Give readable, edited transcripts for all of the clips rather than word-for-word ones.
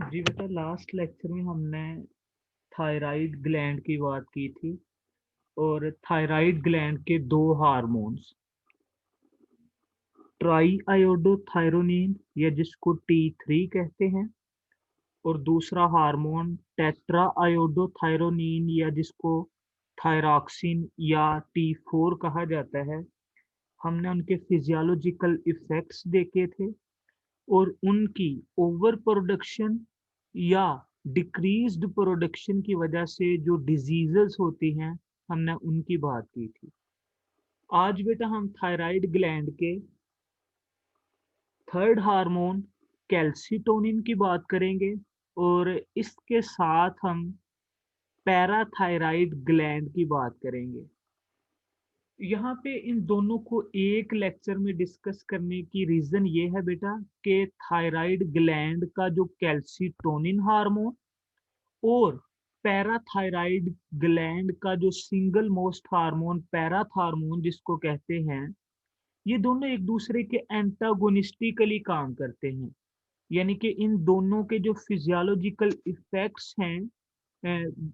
जी बेटा, last lecture में हमने थायराइड ग्लैंड की बात की थी और थायराइड ग्लैंड के दो हार्मोन्स, ट्राई आयोडोथायरोनिन या जिसको T3 कहते हैं, और दूसरा हार्मोन टेट्रा आयोडोथायरोनिन या जिसको थायरॉक्सिन या T4 कहा जाता है। हमने उनके फिजियोलॉजिकल इफेक्ट्स देखे थे और उनकी ओवर प्रोडक्शन या डिक्रीज्ड प्रोडक्शन की वजह से जो डिजीजेस होती हैं, हमने उनकी बात की थी। आज बेटा हम थायराइड ग्लैंड के थर्ड हार्मोन कैल्सिटोनिन की बात करेंगे और इसके साथ हम पैराथायराइड ग्लैंड की बात करेंगे। यहाँ पे इन दोनों को एक लेक्चर में डिस्कस करने की रीजन ये है बेटा कि थायराइड ग्लैंड का जो कैल्सिटोनिन हार्मोन और पैराथायराइड ग्लैंड का जो सिंगल मोस्ट हार्मोन पैराथार्मोन जिसको कहते हैं, ये दोनों एक दूसरे के एंटागोनिस्टिकली काम करते हैं। यानी कि इन दोनों के जो फिजियोलॉजिकल इफेक्ट्स हैं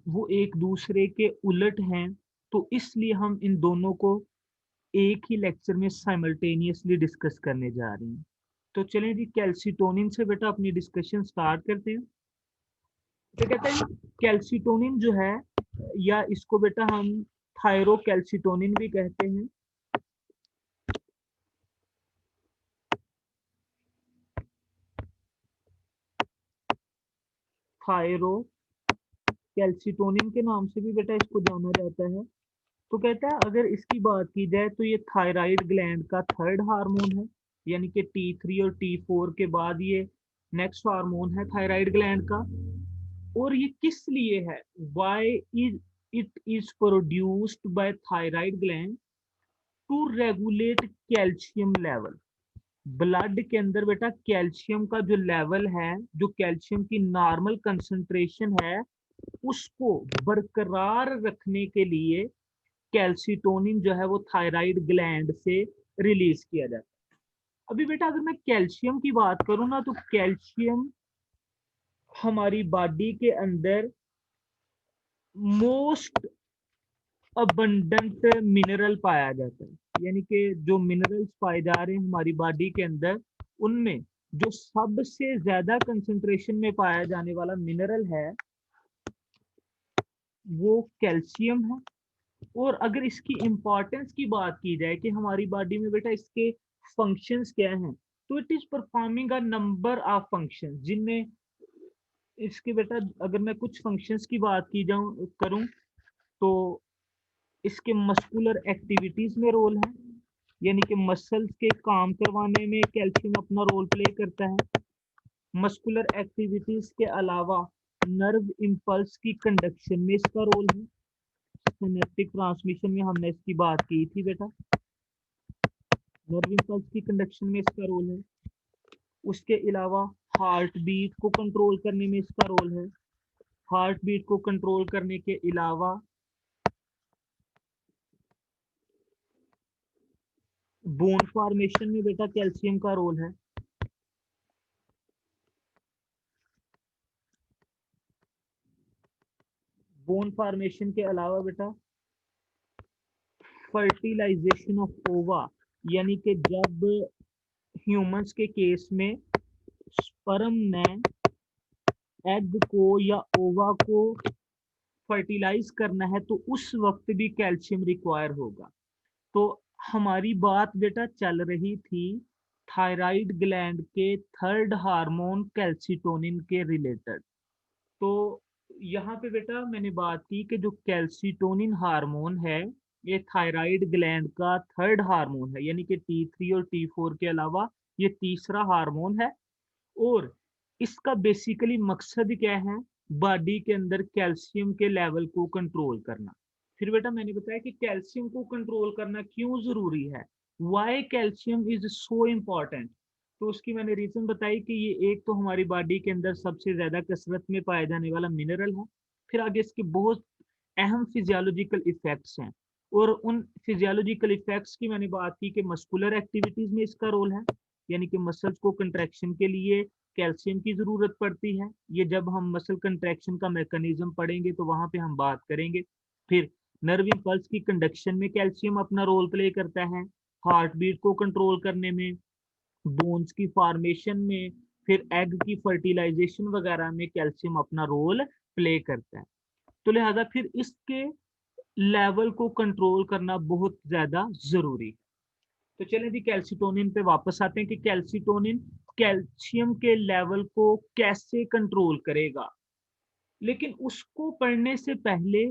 वो एक दूसरे के उलट हैं। तो इसलिए हम इन दोनों को एक ही लेक्चर में साइमल्टेनियसली डिस्कस करने जा रहे हैं। तो चलें जी, कैल्सिटोनिन से बेटा अपनी डिस्कशन स्टार्ट करते हैं। तो कहते हैं कैल्सिटोनिन जो है, या इसको बेटा हम थायरोकैल्सिटोनिन भी कहते हैं। थायरोकैल्सिटोनिन के नाम से भी बेटा इसको जाना जाता है। तो कहता है अगर इसकी बात की जाए तो ये थायराइड ग्लैंड का थर्ड हार्मोन है, यानी कि T3 और T4 के बाद ये नेक्स्ट हार्मोन है थायराइड ग्लैंड का। और ये किस लिए है? Why is it is produced by thyroid gland to regulate calcium level. Blood के अंदर बेटा कैल्शियम का जो लेवल है, जो कैल्शियम की नॉर्मल कंसंट्रेशन है, उसको बरकरार रखने के लिए कैल्सिटोनिन जो है वो थायराइड ग्लैंड से रिलीज किया जाता है। अभी बेटा अगर मैं कैल्शियम की बात करूं ना, तो कैल्शियम हमारी बॉडी के अंदर मोस्ट अबंडेंट मिनरल पाया जाता है। यानी कि जो मिनरल्स पाए जा रहे हैं हमारी बॉडी के अंदर, उनमें जो सबसे ज्यादा कंसंट्रेशन में पाया जाने वाला मिनरल है वो कैल्शियम है। और अगर इसकी इम्पोर्टेंस की बात की जाए कि हमारी बॉडी में बेटा इसके फंक्शंस क्या हैं, तो it is performing a number of function, जिनमें इसके बेटा अगर मैं कुछ फंक्शंस की बात की जाऊं करूं, तो इसके मस्कुलर एक्टिविटीज में रोल है। यानी कि मसल्स के काम करवाने में कैल्शियम अपना रोल प्ले करता है। मस्कुलर एक्टिविटीज के अलावा नर्व इम्पल्स की कंडक्शन में इसका रोल है। सिनेप्टिक ट्रांसमिशन में हमने इसकी बात की थी बेटा, नर्व इम्पल्स की कंडक्शन में इसका रोल है। उसके अलावा हार्ट बीट को कंट्रोल करने में इसका रोल है। हार्ट बीट को कंट्रोल करने के अलावा बोन फॉर्मेशन में बेटा कैल्शियम का रोल है। बोन फॉर्मेशन के अलावा बेटा फर्टिलाइजेशन ऑफ ओवा, यानी कि जब ह्यूमंस के केस में स्पर्म ने एग को या ओवा को फर्टिलाइज करना है, तो उस वक्त भी कैल्शियम रिक्वायर होगा। तो हमारी बात बेटा चल रही थी थायराइड ग्लैंड के थर्ड हार्मोन कैल्सिटोनिन के रिलेटेड। तो यहाँ पे बेटा मैंने बात की कि जो कैल्सिटोनिन हार्मोन है, ये थायराइड ग्लैंड का थर्ड हार्मोन है, यानी कि T3 और T4 के अलावा ये तीसरा हार्मोन है। और इसका बेसिकली मकसद क्या है? बॉडी के अंदर कैल्शियम के लेवल को कंट्रोल करना। फिर बेटा मैंने बताया कि कैल्शियम को कंट्रोल करना क्यों जरूरी है, why calcium is so important. तो उसकी मैंने रीजन बताई कि ये एक तो हमारी बॉडी के अंदर सबसे ज्यादा कसरत में पाया जाने वाला मिनरल है। फिर आगे इसके बहुत अहम फिजियोलॉजिकल इफेक्ट्स हैं। और उन फिजियोलॉजिकल इफेक्ट्स की मैंने बात की कि मस्कुलर एक्टिविटीज में इसका रोल है, यानी कि मसल्स को कंट्रैक्शन के लिए कैल्शियम की जरूरत पड़ती है, ये जब हम मसल कंट्रैक्शन का मैकेनिज्म पढ़ेंगे तो वहां पे हम बात करेंगे। फिर नर्व इंपल्स की कंडक्शन में कैल्शियम अपना रोल प्ले करता है, हार्ट बीट को कंट्रोल करने में, बोन्स की फॉर्मेशन में, फिर एग की फर्टिलाइजेशन वगैरह में कैल्शियम अपना रोल प्ले करता है। तो लिहाजा फिर इसके लेवल को कंट्रोल करना बहुत ज्यादा जरूरी है। तो चलें जी कैल्सिटोनिन पे वापस आते हैं कि कैल्सिटोनिन कैल्शियम के लेवल को कैसे कंट्रोल करेगा। लेकिन उसको पढ़ने से पहले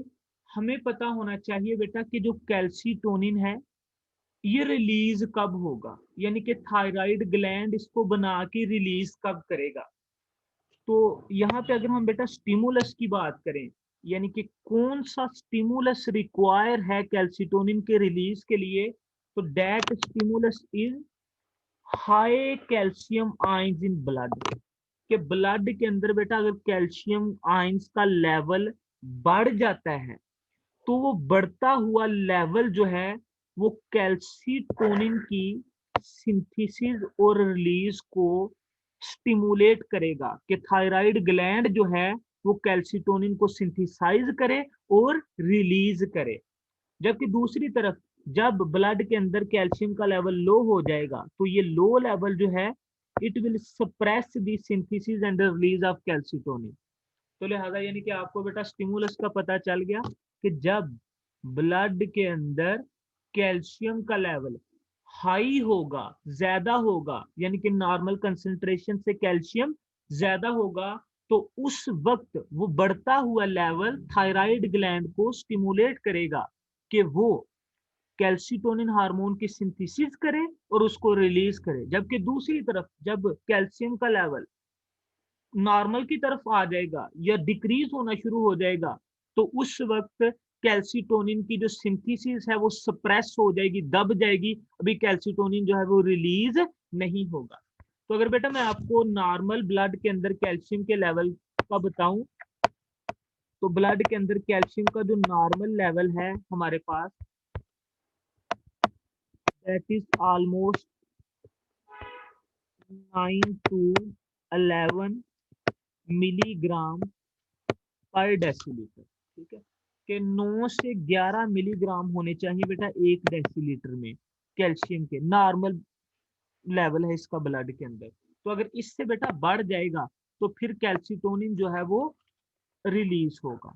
हमें पता होना चाहिए बेटा कि जो कैल्सिटोनिन है ये रिलीज कब होगा, यानी कि थायराइड ग्लैंड इसको बना के रिलीज कब करेगा। तो यहाँ पे अगर हम बेटा स्टिमुलस की बात करें, यानी कि कौन सा स्टिमुलस रिक्वायर है कैल्सिटोनिन के रिलीज के लिए, तो that stimulus is high calcium ions in blood. के ब्लड के अंदर बेटा अगर कैल्शियम आयंस का लेवल बढ़ जाता है तो वो बढ़ता हुआ लेवल जो है वो कैल्सिटोनिन की सिंथेसिस और रिलीज को स्टिमुलेट करेगा कि थायराइड ग्लैंड जो है वो कैल्सिटोनिन को सिंथेसाइज करे और रिलीज करे। जबकि दूसरी तरफ जब ब्लड के अंदर कैल्शियम का लेवल लो हो जाएगा तो ये लो लेवल जो है it will suppress the synthesis and release of calcitonin. तो लिहाजा यानी कि आपको बेटा स्टिमुलस का पता चल गया कि जब ब्लड के अंदर कैल्शियम का लेवल हाई होगा, ज्यादा होगा, यानी कि नॉर्मल कंसंट्रेशन से कैल्शियम ज्यादा होगा, तो उस वक्त वो बढ़ता हुआ लेवल थायराइड ग्लैंड को स्टिमुलेट करेगा कि वो कैल्सिटोनिन हार्मोन की सिंथेसिस करे और उसको रिलीज करे। जबकि दूसरी तरफ जब कैल्शियम का लेवल नॉर्मल की तरफ आ जाएगा या डिक्रीज होना शुरू हो जाएगा तो उस वक्त कैल्सिटोनिन की जो सिंथेसिस है वो सप्रेस हो जाएगी, दब जाएगी, अभी कैल्सिटोनिन जो है वो रिलीज नहीं होगा। तो अगर बेटा मैं आपको नॉर्मल ब्लड के अंदर कैल्शियम के लेवल का बताऊं तो ब्लड के अंदर कैल्शियम का जो नॉर्मल लेवल है हमारे पास that is almost 9 to 11 milligram per decilitre. ठीक है कि 9 से 11 मिलीग्राम होने चाहिए बेटा एक डेसीलीटर में कैल्शियम के, नॉर्मल लेवल है इसका ब्लड के अंदर। तो अगर इससे बेटा बढ़ जाएगा तो फिर कैल्सिटोनिन जो है वो रिलीज होगा।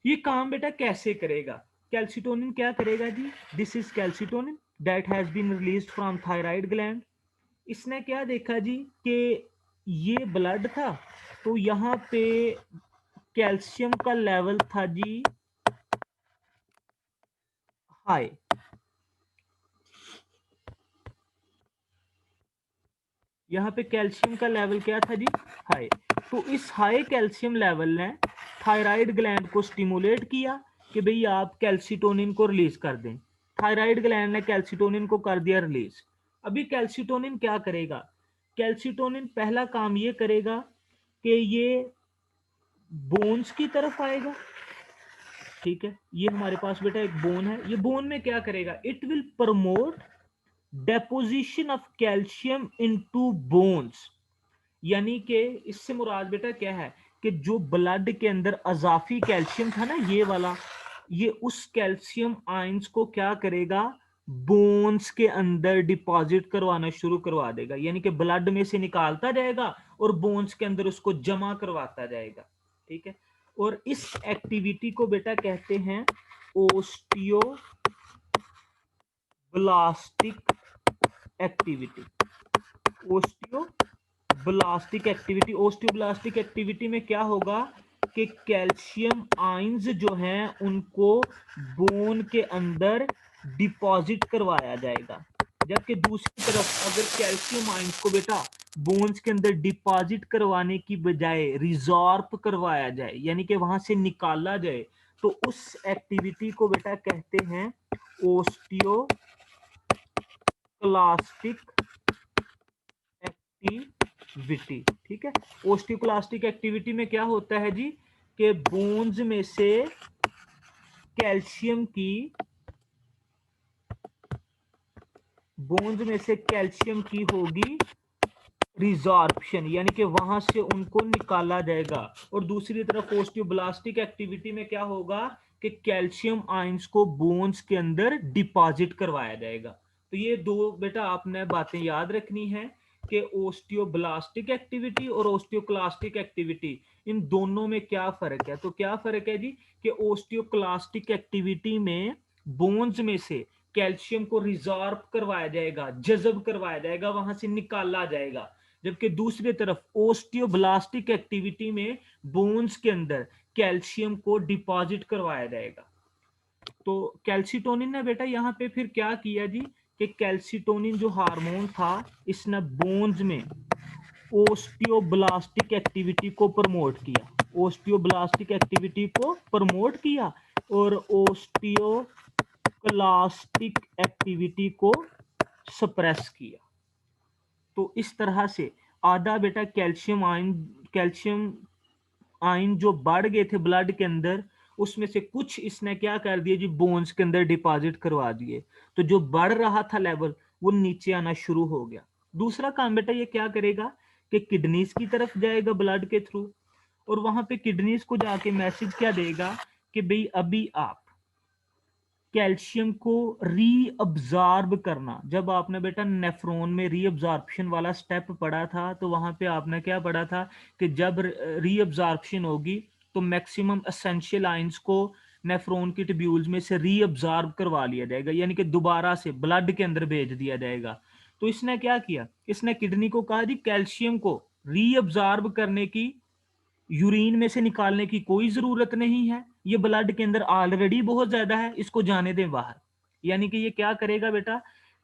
ये काम बेटा कैसे करेगा, कैल्सिटोनिन क्या करेगा जी, this is calcitonin that has been released from thyroid gland. इसने क्या देखा जी कि ये ब्लड था तो यहाँ पे कैल्शियम का लेवल था जी हाई, यहाँ पे कैल्शियम का लेवल क्या था जी हाई। तो इस हाई कैल्शियम लेवल ने थायराइड ग्लैंड को स्टिमुलेट किया कि भाई आप कैल्सिटोनिन को रिलीज कर दें। थायराइड ग्लैंड ने कैल्सिटोनिन को कर दिया रिलीज। अभी कैल्सिटोनिन क्या करेगा, कैल्सिटोनिन पहला काम ये करेगा कि ये बोन्स की तरफ आएगा। ठीक है, ये हमारे पास बेटा एक बोन है, ये बोन में क्या करेगा, it will promote deposition of calcium into bones. यानी कि इससे मुराद बेटा क्या है कि जो ब्लड के अंदर अजाफी कैल्शियम था ना ये वाला, ये उस कैल्शियम आयंस को क्या करेगा, बोन्स के अंदर डिपॉजिट करवाना शुरू करवा देगा। यानी कि ब्लड में से निकालता जाएगा और बोन्स के अंदर उसको जमा करवाता जाएगा। ठीक है, और इस एक्टिविटी को बेटा कहते हैं ओस्टियोब्लास्टिक एक्टिविटी। ओस्टियोब्लास्टिक एक्टिविटी, ओस्टियोब्लास्टिक एक्टिविटी में क्या होगा कि कैल्शियम आयंस जो हैं उनको बोन के अंदर डिपॉजिट करवाया जाएगा। जबकि दूसरी तरफ अगर कैल्शियम आयंस को बेटा बोन्स के अंदर डिपॉजिट करवाने की बजाय रिजॉर्ब करवाया जाए, यानी कि वहां से निकाला जाए, तो उस एक्टिविटी को बेटा कहते हैं ओस्टियोक्लास्टिक एक्टिविटी। ठीक है, ओस्टियोक्लास्टिक एक्टिविटी में क्या होता है जी कि बोन्स में से कैल्शियम की बोन्स में से कैल्शियम की होगी रिजॉर्प्शन, यानी कि वहां से उनको निकाला जाएगा। और दूसरी तरफ ओस्टियोब्लास्टिक एक्टिविटी में क्या होगा कि कैल्शियम आयंस को बोन्स के अंदर डिपॉजिट करवाया जाएगा। तो ये दो बेटा आपने बातें याद रखनी है कि ओस्टियोब्लास्टिक एक्टिविटी और ओस्टियोक्लास्टिक एक्टिविटी, इन दोनों में क्या फर्क है। तो क्या फर्क है जी कि ओस्टियोक्लास्टिक एक्टिविटी में बोन्स में से कैल्शियम को रिजॉर्ब करवाया जाएगा, जज़ब करवाया जाएगा, वहां से निकाला जाएगा। जबकि दूसरी तरफ ओस्टियोब्लास्टिक एक्टिविटी में बोन्स के अंदर कैल्शियम को डिपॉजिट करवाया जाएगा। तो कैल्सिटोनिन ने बेटा यहाँ पे फिर क्या किया जी कि कैल्सिटोनिन जो हार्मोन था, इसने बोन्स में ओस्टियोब्लास्टिक एक्टिविटी को प्रमोट किया, ओस्टियोब्लास्टिक एक्टिविटी को प्रमोट किया और ओस्टियोक्लास्टिक एक्टिविटी को सप्रेस किया। तो इस तरह से आधा बेटा कैल्शियम आयन जो बढ़ गए थे ब्लड के अंदर, उसमें से कुछ इसने क्या कर दिए जी बोन्स के अंदर डिपॉजिट करवा दिए। तो जो बढ़ रहा था लेवल, वो नीचे आना शुरू हो गया। दूसरा काम बेटा ये क्या करेगा कि किडनीज की तरफ जाएगा ब्लड के थ्रू, और वहां पे किडनीज को जाके मैसेज क्या देगा कि भाई अभी आप कैल्शियम को रीअब्जॉर्ब करना। जब आपने बेटा नेफ्रॉन में रीअब्जॉर्प्शन वाला स्टेप पढ़ा था, तो वहां पे आपने क्या पढ़ा था कि जब रीअब्जॉर्प्शन होगी तो मैक्सिमम एसेंशियल आयंस को नेफ्रॉन की ट्यूब्यूल्स में से रीअब्जॉर्ब करवा लिया जाएगा, यानी कि दोबारा से ब्लड के अंदर भेज दिया जाएगा। तो इसने क्या किया, इसने किडनी को कहा जी कैल्शियम को रीअब्जॉर्ब करने की, यूरिन में से निकालने की कोई जरूरत नहीं है, ये ब्लड के अंदर ऑलरेडी बहुत ज्यादा है, इसको जाने दें बाहर। यानी कि ये क्या करेगा बेटा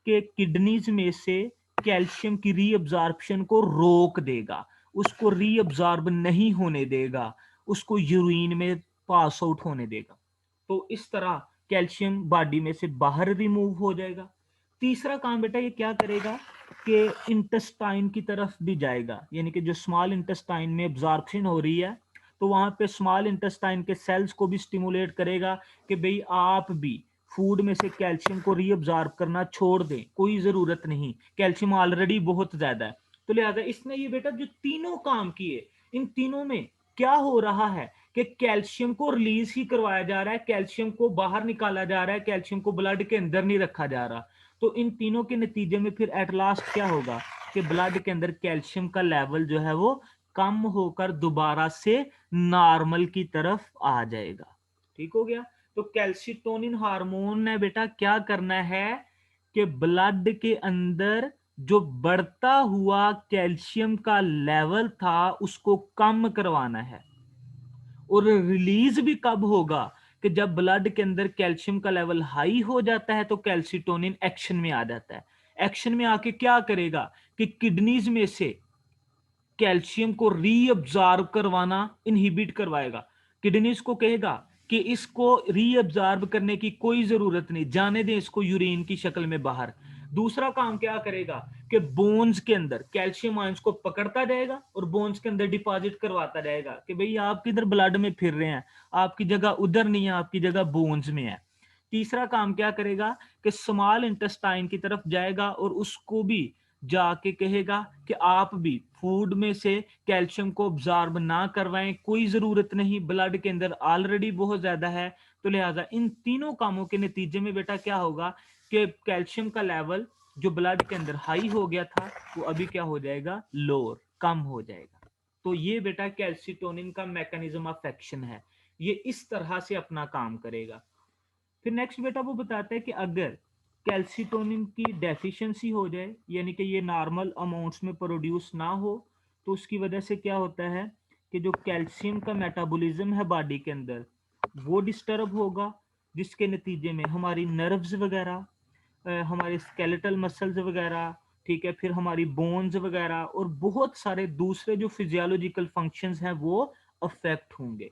कि किडनीज में से कैल्शियम की रीअब्जॉर्प्शन को रोक देगा, उसको रीअब्जॉर्ब नहीं होने देगा, उसको यूरिन में पास आउट होने देगा। तो इस तरह कैल्शियम बॉडी में से बाहर रिमूव हो जाएगा। तीसरा काम बेटा ये क्या करेगा कि इंटेस्टाइन की तरफ भी जाएगा, यानी कि जो स्मॉल इंटेस्टाइन में एब्जॉर्प्शन हो रही है, तो वहां पे स्मॉल इंटेस्टाइन के सेल्स को भी स्टिमुलेट करेगा कि भाई आप भी फूड में से कैल्शियम को रीअब्जॉर्ब करना छोड़ दें, कोई जरूरत नहीं, कैल्शियम ऑलरेडी बहुत ज्यादा है। तो लिहाजा इसने ये बेटा जो तीनों काम किए, इन तीनों में क्या हो रहा है कि कैल्शियम को रिलीज ही करवाया जा रहा है, कैल्शियम को बाहर निकाला जा रहा है, कैल्शियम को ब्लड के अंदर नहीं रखा जा रहा। तो इन तीनों के नतीजे में फिर एट लास्ट क्या होगा कि ब्लड के अंदर कैल्शियम का लेवल जो है वो कम होकर दोबारा से नॉर्मल की तरफ आ जाएगा। ठीक हो गया। तो कैल्सिटोनिन हार्मोन ने बेटा क्या करना है कि ब्लड के अंदर जो बढ़ता हुआ कैल्शियम का लेवल था उसको कम करवाना है। और रिलीज भी कब होगा कि जब ब्लड के अंदर कैल्शियम का लेवल हाई हो जाता है तो कैल्सिटोनिन एक्शन में आ जाता है। एक्शन में आके क्या करेगा कि किडनीज में से कैल्शियम को रीअब्जॉर्ब करवाना इनहिबिट करवाएगा। किडनीज को कहेगा कि इसको रीअब्जॉर्ब करने की कोई जरूरत नहीं, जाने दें इसको यूरिन की शक्ल में बाहर। दूसरा काम क्या करेगा कि बोन्स के अंदर कैल्शियम आयंस को पकड़ता जाएगा और बोन्स के अंदर डिपॉजिट करवाता जाएगा कि भाई आप किधर ब्लड में फिर रहे हैं, आपकी जगह उधर नहीं है, आपकी जगह बोन्स में है। तीसरा काम क्या करेगा कि स्मॉल इंटेस्टाइन की तरफ जाएगा और उसको भी जाके कहेगा कि आप भी फूड में से कैल्शियम को ऑब्जॉर्ब ना करवाएं, कोई जरूरत नहीं, ब्लड के अंदर ऑलरेडी बहुत ज्यादा है। तो लिहाजा इन तीनों कामों के नतीजे में बेटा क्या होगा कि कैल्शियम का लेवल जो ब्लड के अंदर हाई हो गया था वो अभी क्या हो जाएगा, लोअर, कम हो जाएगा। तो ये बेटा कैल्सिटोनिन का मैकेनिज्म ऑफ एक्शन है, ये इस तरह से अपना काम करेगा। फिर नेक्स्ट बेटा वो बताता है कि अगर कैल्सिटोनिन की डेफिशिएंसी हो जाए, यानी कि ये नॉर्मल अमाउंट्स में प्रोड्यूस ना हो, तो उसकी वजह से क्या होता है कि जो कैल्शियम का मेटाबॉलिज्म है बॉडी के अंदर वो डिस्टर्ब होगा, जिसके नतीजे में हमारी नर्व्स वगैरह, हमारे स्केलेटल मसल्स वगैरह, ठीक है, फिर हमारी बोन्स वगैरह और बहुत सारे दूसरे जो फिजियोलॉजिकल फंक्शंस हैं वो अफेक्ट होंगे।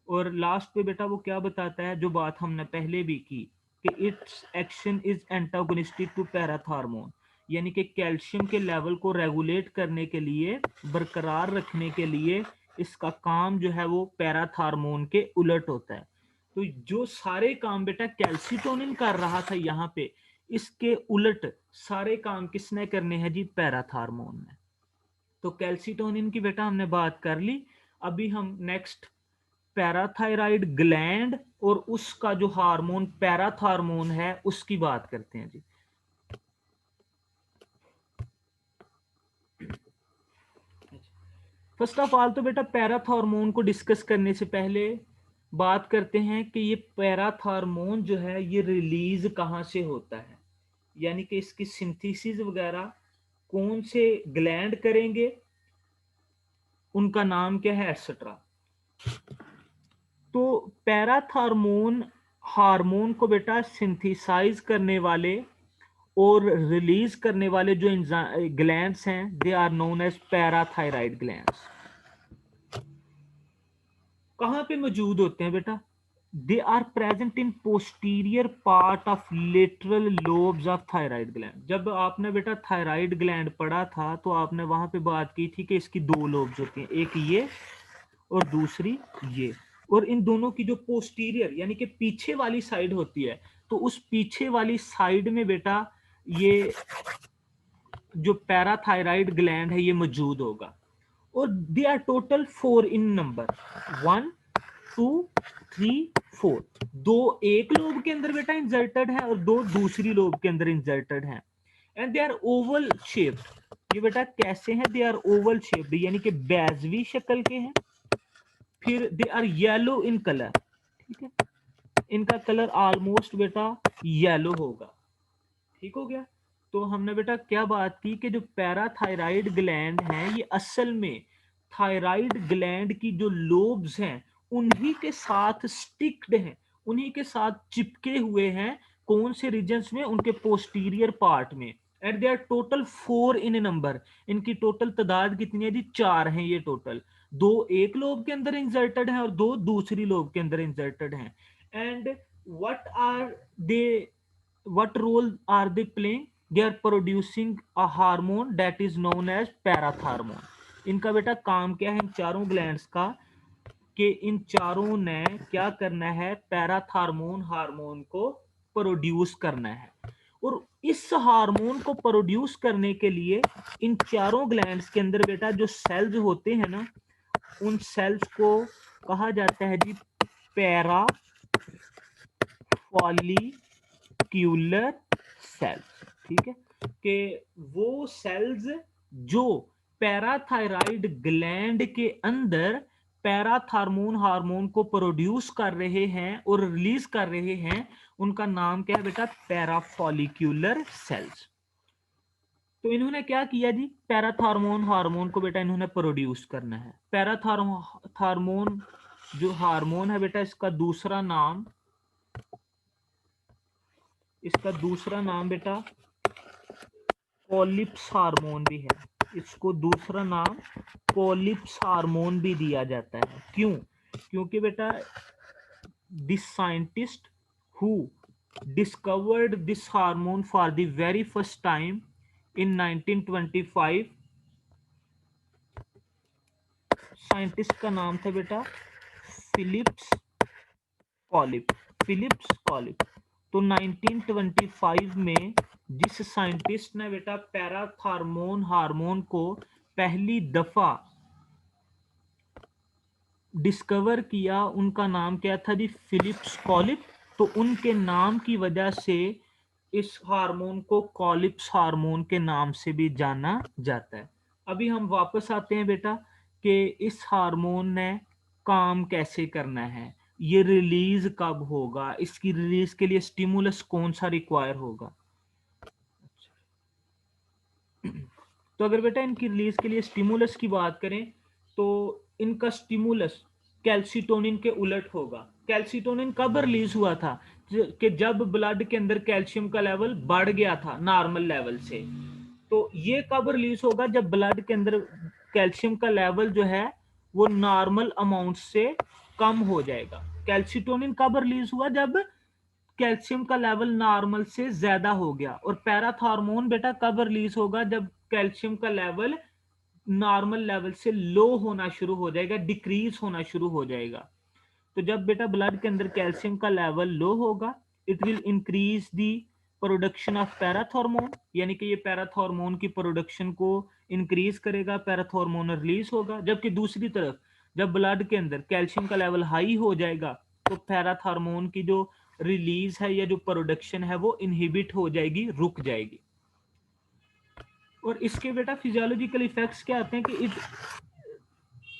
और लास्ट पे बेटा वो क्या बताता है, जो बात हमने पहले भी की कि it's action is antagonistic to parathormone, यानी कि कैल्शियम के लेवल को रेगुलेट करने के लिए, बरकरार रखने के लिए इसका काम जो है वो पैराथार्मोन के उलट होता है। तो जो सारे काम बेटा कैल्सिटोनिन कर रहा था यहाँ पे, इसके उलट सारे काम किसने करने हैं जी? पैराथार्मोन ने। तो कैल्सिटोनिन की बेटा हमने बात कर ली। अभी हम नेक्स्ट पैराथायराइड ग्लैंड और उसका जो हार्मोन पैराथार्मोन है उसकी बात करते हैं जी। फर्स्ट ऑफ ऑल तो बेटा पैराथार्मोन को डिस्कस करने से पहले बात करते हैं कि ये पैराथार्मोन जो है ये रिलीज कहां से होता है, यानी कि इसकी सिंथेसिस वगैरह कौन से ग्लैंड करेंगे, उनका नाम क्या है, एटसेट्रा। तो पैराथार्मोन हार्मोन को बेटा सिंथेसाइज करने वाले और रिलीज करने वाले जो ग्लैंड्स हैं they are known as parathyroid glands. कहां पे मौजूद होते हैं बेटा? They are present in posterior part of lateral lobes of thyroid gland. जब आपने बेटा थायराइड ग्लैंड पढ़ा था तो आपने वहां पे बात की थी कि इसकी दो लोब्स होती हैं, एक ये और दूसरी ये, और इन दोनों की जो पोस्टीरियर यानी कि पीछे वाली साइड होती है, तो उस पीछे वाली साइड में बेटा ये जो पैराथायराइड ग्लैंड है ये मौजूद होगा। और they are total 4 in number, 1 2 3 4। दो एक लोब के अंदर बेटा इंसर्टेड है और दो दूसरी लोब के अंदर इंसर्टेड है। And they are oval shaped. ये बेटा कैसे हैं? दे आर ओवल शेप्ड यानी कि बैजवी शक्ल के हैं। फिर they are yellow in colour, ठीक है, इनका कलर ऑलमोस्ट बेटा येलो होगा। ठीक हो गया। तो हमने बेटा क्या बात की कि जो पैराथायराइड ग्लैंड है ये असल में थायराइड ग्लैंड की जो लोब्स हैं उन्हीं के साथ स्टिक्ड हैं, उन्हीं के साथ चिपके हुए हैं। कौन से रीजन्स में? उनके पोस्टीरियर पार्ट में। And they are total 4 in number. इनकी टोटल तादाद कितनी है जी? 4 हैं ये टोटल। दो एक लोब के अंदर इंसर्टेड हैं और दो दूसरी लोब के अंदर इंसर्टेड हैं। And what are they, what role are they playing? They are producing a hormone that is known as parathormone. इनका बेटा काम क्या है इन चारों ग्लैंड्स का? कि इन चारों ने क्या करना है? पैराथार्मोन हार्मोन को प्रोड्यूस करना है। और इस हार्मोन को प्रोड्यूस करने के लिए इन चारों ग्लैंड्स के अंदर बेटा जो सेल्स होते हैं ना, उन सेल्स को कहा जाता है जी पैरा फॉलिक्यूलर सेल्स। ठीक है, कि वो सेल्स जो पैराथायराइड ग्लैंड के अंदर पैराथार्मोन हार्मोन को प्रोड्यूस कर रहे हैं और रिलीज कर रहे हैं, उनका नाम क्या है बेटा? पैराफॉलिक्यूलर सेल्स। तो इन्होंने क्या किया जी? पैराथार्मोन हार्मोन को बेटा इन्होंने प्रोड्यूस करना है। पैराथार्मोन जो हार्मोन है बेटा इसका दूसरा नाम बेटा कोलिप्स हार्मोन भी है। इसको दूसरा नाम कोलिप्स हार्मोन भी दिया जाता है। क्यों? क्योंकि बेटा this scientist who discovered this hormone for the very first time in 1925, scientist का नाम था बेटा फिलिप्स कॉलिप। तो 1925 में जिस साइंटिस्ट ने बेटा पैराथार्मोन हार्मोन को पहली दफा डिस्कवर किया, उनका नाम क्या था जी? फिलिप्स कॉलिप। तो उनके नाम की वजह से इस हार्मोन को कॉलिप्स हार्मोन के नाम से भी जाना जाता है। अभी हम वापस आते हैं बेटा कि इस हार्मोन ने काम कैसे करना है, ये रिलीज कब होगा, इसकी रिलीज के लिए स्टिमुलस कौन सा रिक्वायर होगा। तो अगर बेटा इनकी रिलीज के लिए स्टिमुलस की बात करें तो इनका स्टिमुलस कैल्सिटोनिन के उलट होगा। कैल्सिटोनिन कब रिलीज हुआ था? कि जब ब्लड के अंदर कैल्शियम का लेवल बढ़ गया था नॉर्मल लेवल से। तो ये कब रिलीज होगा? जब ब्लड के अंदर कैल्शियम का लेवल जो है वो नॉर्मल अमाउंट से कम हो जाएगा। कैल्सिटोनिन कब रिलीज हुआ? जब कैल्शियम का लेवल नॉर्मल से ज्यादा हो गया। और पैराथार्मोन बेटा कब रिलीज होगा? जब कैल्शियम का लेवल नॉर्मल लेवल से लो होना शुरू हो जाएगा, डिक्रीज होना शुरू हो जाएगा। तो जब बेटा ब्लड के अंदर कैल्शियम का लेवल लो होगा, it will increase the production of parathormone, यानी कि ये पैराथॉर्मोन की प्रोडक्शन को इंक्रीज करेगा, पैराथॉर्मोन रिलीज होगा। जबकि दूसरी तरफ जब ब्लड के अंदर कैल्शियम का लेवल हाई हो जाएगा तो पैराथॉर्मोन की जो रिलीज है या जो प्रोडक्शन है वो इनहिबिट हो जाएगी, रुक जाएगी। और इसके बेटा फिजियोलॉजिकल इफेक्ट्स क्या आते हैं कि it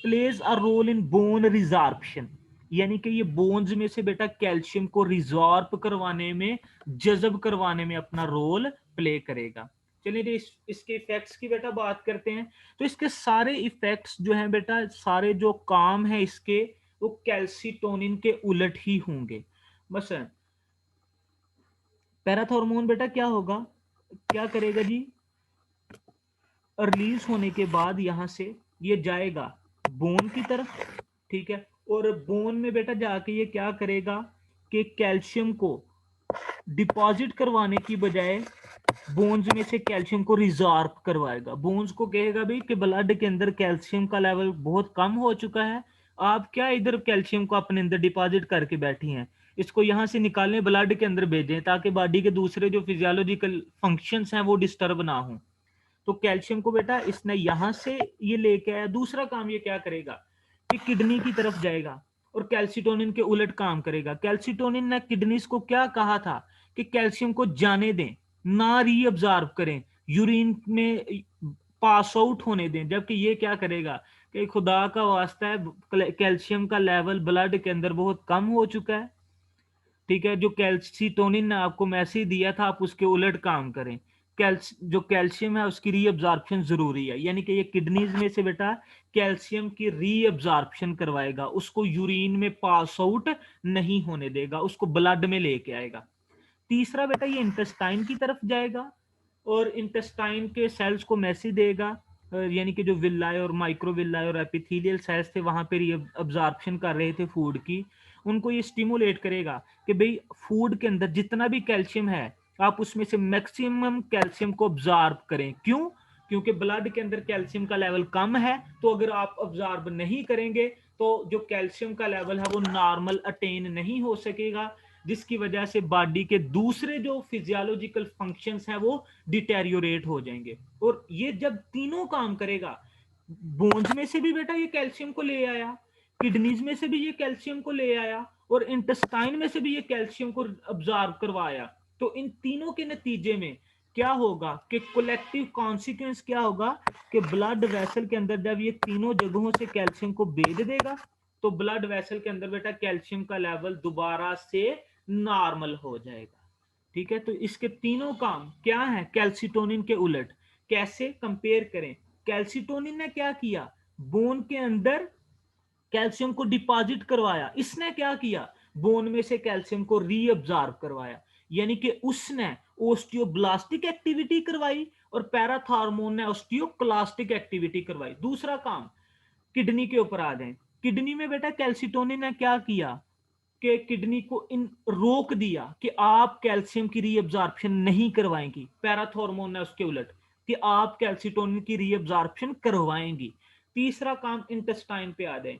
plays a role in bone resorption, यानी कि ये बोन्स में से बेटा कैल्शियम को रिजॉर्ब करवाने में, जज़ब करवाने में अपना रोल प्ले करेगा। चलिए इसके इफेक्ट्स की बेटा बात करते हैं। तो इसके सारे इफेक्ट्स जो हैं बेटा, सारे जो काम है इसके, वो कैल्सिटोनिन के उलट ही होंगे। बस पैराथॉर्मोन बेटा क्या होगा, क्या करेगा जी, रिलीज होने के बाद यहां से ये जाएगा बोन की तरफ, ठीक है। और बोन में बेटा जाके ये क्या करेगा कि कैल्शियम को डिपॉजिट करवाने की बजाय बोन्स में से कैल्शियम को रिजॉर्ब करवाएगा। बोन्स को कहेगा भी कि ब्लड के अंदर कैल्शियम का लेवल बहुत कम हो चुका है, आप क्या इधर कैल्शियम को अपने अंदर डिपॉजिट करके बैठी हैं, इसको यहां से निकालें, ब्लड के अंदर भेजें, ताकि बॉडी के दूसरे जो फिजियोलॉजिकल फंक्शंस हैं वो डिस्टर्ब ना हो। तो कैल्शियम को बेटा इसने यहां से ये लेके आया। दूसरा काम ये क्या करेगा कि किडनी की तरफ जाएगा और कैल्सिटोनिन के उलट काम करेगा। कैल्सिटोनिन ने किडनीज को क्या कहा था कि कैल्शियम को जाने दें, ना रीअब्जॉर्ब करें, यूरिन में पास आउट होने दें। जबकि ये क्या करेगा कि खुदा का वास्ता है, कैल्शियम का लेवल ब्लड के अंदर बहुत कम हो चुका है, ठीक है। जो कैल्सिटोनिन ने आपको मैसेज दिया था आप उसके उलट काम करें। जो कैल्शियम है उसकी रीअब्जॉर्प्शन जरूरी है, यानी कि ये किडनीज में से बेटा कैल्शियम की रीअब्जॉर्प्शन करवाएगा, उसको यूरिन में पास आउट नहीं होने देगा, उसको ब्लड में लेके आएगा। तीसरा बेटा ये इंटेस्टाइन की तरफ जाएगा और इंटेस्टाइन के सेल्स को मैसेज देगा, यानी कि जो विल्लाए और माइक्रोविल्लाए और एपिथेलियल सेल्स थे वहां पे रीअब्जॉर्प्शन कर रहे थे फूड की, उनको ये स्टिमुलेट करेगा कि भाई फूड के अंदर जितना भी कैल्शियम है आप उसमें से मैक्सिमम कैल्शियम को ऑब्जॉर्ब करें। क्यों? क्योंकि ब्लड के अंदर कैल्शियम का लेवल कम है, तो अगर आप ऑब्जॉर्ब नहीं करेंगे तो जो कैल्शियम का लेवल है वो नॉर्मल अटेन नहीं हो सकेगा, जिसकी वजह से बॉडी के दूसरे जो फिजियोलॉजिकल फंक्शंस हैं वो डिटेरियोरेट हो जाएंगे। और ये जब तीनों काम करेगा, बोन्स में से भी बेटा ये कैल्शियम को ले आया, किडनीज में से भी ये कैल्शियम को ले आया और इंटेस्टाइन में से भी ये कैल्शियम को ऑब्जॉर्ब करवाया, तो इन तीनों के नतीजे में क्या होगा कि कलेक्टिव कॉन्सिक्वेंस क्या होगा कि ब्लड वेसल के अंदर जब ये तीनों जगहों से कैल्शियम को भेज देगा तो ब्लड वेसल के अंदर बेटा कैल्शियम का लेवल दोबारा से नॉर्मल हो जाएगा, ठीक है। तो इसके तीनों काम क्या है कैल्सिटोनिन के उलट। कैसे कंपेयर करें, कैल्सिटोनिन ने क्या किया, बोन के अंदर कैल्शियम को डिपॉजिट करवाया, इसने क्या किया, बोन में से कैल्शियम को रीअब्जॉर्ब करवाया, यानी कि उसने ओस्टियोब्लास्टिक एक्टिविटी करवाई और पैराथॉर्मोन ने ओस्टियोक्लास्टिक एक्टिविटी करवाई। दूसरा काम किडनी के ऊपर आ जाए, किडनी में बेटा कैल्सिटोनिन ने क्या किया कि किडनी को इन रोक दिया कि आप कैल्शियम की रीअब्जॉर्प्शन नहीं करवाएंगी, पैराथॉर्मोन ने उसके उलट कि आप कैल्सिटोनिन की रीअब्जॉर्प्शन करवाएंगी। तीसरा काम इंटेस्टाइन पे आ जाए,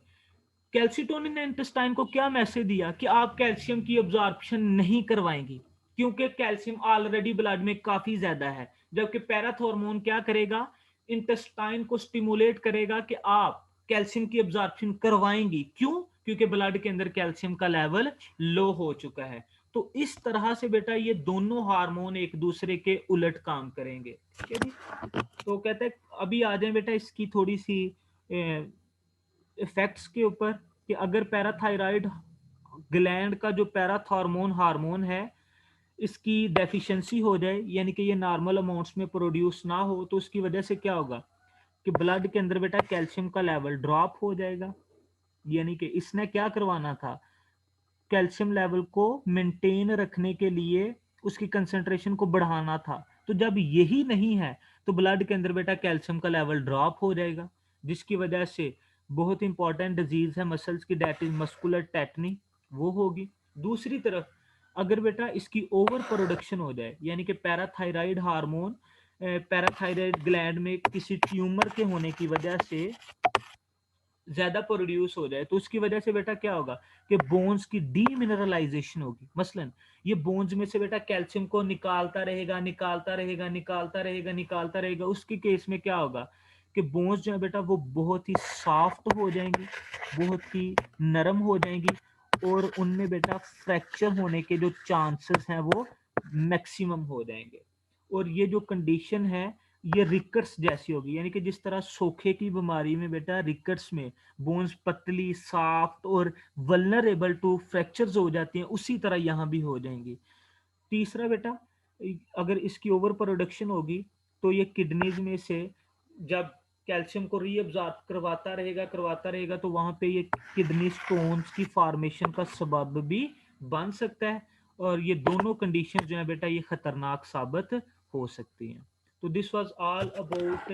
कैल्सिटोनिन ने इंटेस्टाइन को क्या मैसेज दिया कि आप कैल्शियम की अब्जॉर्प्शन नहीं करवाएंगी क्योंकि कैल्शियम ऑलरेडी ब्लड में काफी ज्यादा है। जबकि पैराथॉर्मोन क्या करेगा, इंटेस्टाइन को स्टिमुलेट करेगा कि आप कैल्शियम की अब्जॉर्प्शन करवाएंगी। क्यों? क्योंकि ब्लड के अंदर कैल्शियम का लेवल लो हो चुका है। तो इस तरह से बेटा ये दोनों हार्मोन एक दूसरे के उलट काम करेंगे, ठीक है जी। तो कहते हैं अभी आ जाए बेटा इसकी थोड़ी सी इफेक्ट्स के ऊपर कि अगर पैराथायराइड ग्लैंड का जो पैराथॉर्मोन हार्मोन है इसकी डेफिशिएंसी हो जाए, यानी कि ये नॉर्मल अमाउंट्स में प्रोड्यूस ना हो, तो उसकी वजह से क्या होगा कि ब्लड के अंदर बेटा कैल्शियम का लेवल ड्रॉप हो जाएगा। यानी कि इसने क्या करवाना था, कैल्शियम लेवल को मेंटेन रखने के लिए उसकी कंसंट्रेशन को बढ़ाना था। तो जब यही नहीं है तो ब्लड के अंदर बेटा कैल्शियम का लेवल ड्रॉप हो जाएगा, जिसकी वजह से बहुत इंपॉर्टेंट डिजीज है मसल्स की, डेट इज मस्कुलर टेटनी, वो होगी। दूसरी तरफ अगर बेटा इसकी ओवर प्रोडक्शन हो जाए, यानी कि पैराथायराइड हार्मोन पैराथायराइड ग्लैंड में किसी ट्यूमर के होने की वजह से ज्यादा प्रोड्यूस हो जाए तो उसकी वजह से बेटा क्या होगा कि बोन्स की डीमिनरलाइजेशन होगी। मसलन ये बोन्स में से बेटा कैल्शियम को निकालता रहेगा निकालता रहेगा निकालता रहेगा निकालता रहेगा, उसके केस में क्या होगा कि बोन्स जो है बेटा वो बहुत ही सॉफ्ट हो जाएंगी, बहुत ही नरम हो जाएंगी, और उनमें बेटा फ्रैक्चर होने के जो चांसेस हैं वो मैक्सिमम हो जाएंगे। और ये जो कंडीशन है ये रिकट्स जैसी होगी, यानी कि जिस तरह सोखे की बीमारी में बेटा रिकट्स में बोन्स पतली सॉफ्ट और वल्नरेबल टू फ्रैक्चर्स हो जाती हैं, उसी तरह यहाँ भी हो जाएंगी। तीसरा बेटा, अगर इसकी ओवर प्रोडक्शन होगी तो ये किडनीज में से जब कैल्शियम को रीअब्जॉर्ब करवाता रहेगा तो वहां पे ये किडनी स्टोन्स की फॉर्मेशन का सबब भी बन सकता है, और ये दोनों कंडीशन जो है बेटा ये खतरनाक साबित हो सकती हैं। तो this was all about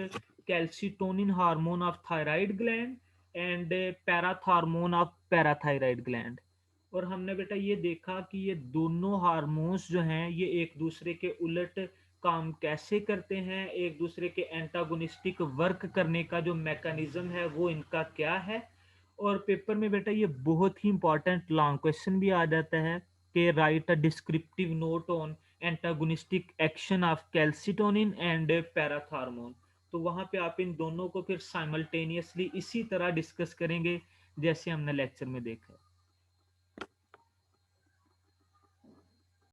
calcitonin hormone of thyroid gland and parathormone of parathyroid gland. और हमने बेटा ये देखा कि ये दोनों हार्मोन्स जो हैं ये एक दूसरे के उलट काम कैसे करते हैं, एक दूसरे के एंटागोनिस्टिक वर्क करने का जो मैकेनिज्म है वो इनका क्या है। और पेपर में बेटा ये बहुत ही इंपॉर्टेंट लॉन्ग क्वेश्चन भी आ जाता है कि right a descriptive note on antagonistic action of calcitonin and parathormone. तो वहां पे आप इन दोनों को फिर साइमल्टेनियसली इसी तरह डिस्कस करेंगे जैसे हमने लेक्चर में देखा है।